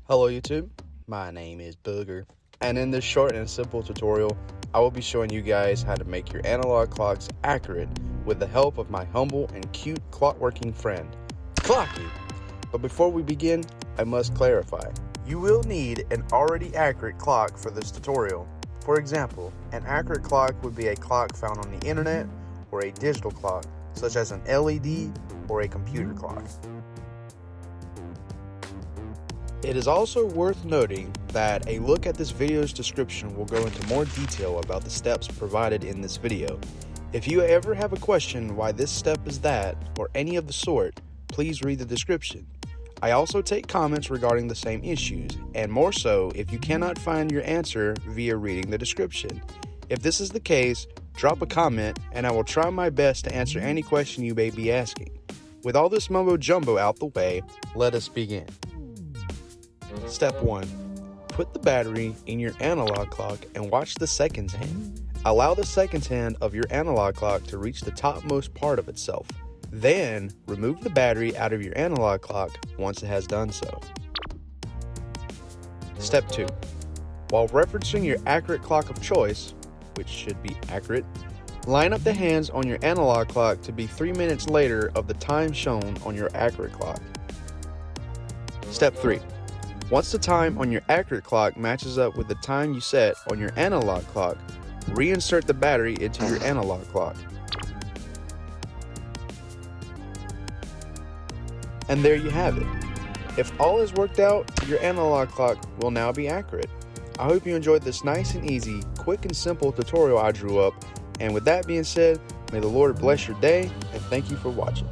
Hello YouTube, my name is Booger, and in this short and simple tutorial, I will be showing you guys how to make your analog clocks accurate with the help of my humble and cute clockworking friend, Clocky. But before we begin, I must clarify. You will need an already accurate clock for this tutorial. For example, an accurate clock would be a clock found on the internet or a digital clock, such as an LED or a computer clock. It is also worth noting that a look at this video's description will go into more detail about the steps provided in this video. If you ever have a question why this step is that, or any of the sort, please read the description. I also take comments regarding the same issues, and more so if you cannot find your answer via reading the description. If this is the case, drop a comment and I will try my best to answer any question you may be asking. With all this mumbo jumbo out the way, let us begin. Step 1. Put the battery in your analog clock and watch the seconds hand. Allow the seconds hand of your analog clock to reach the topmost part of itself. Then, remove the battery out of your analog clock once it has done so. Step 2. While referencing your accurate clock of choice, which should be accurate, line up the hands on your analog clock to be 3 minutes later of the time shown on your accurate clock. Step 3. Once the time on your accurate clock matches up with the time you set on your analog clock, reinsert the battery into your analog clock. And there you have it. If all is worked out, your analog clock will now be accurate. I hope you enjoyed this nice and easy, quick and simple tutorial I drew up. And with that being said, may the Lord bless your day, and thank you for watching.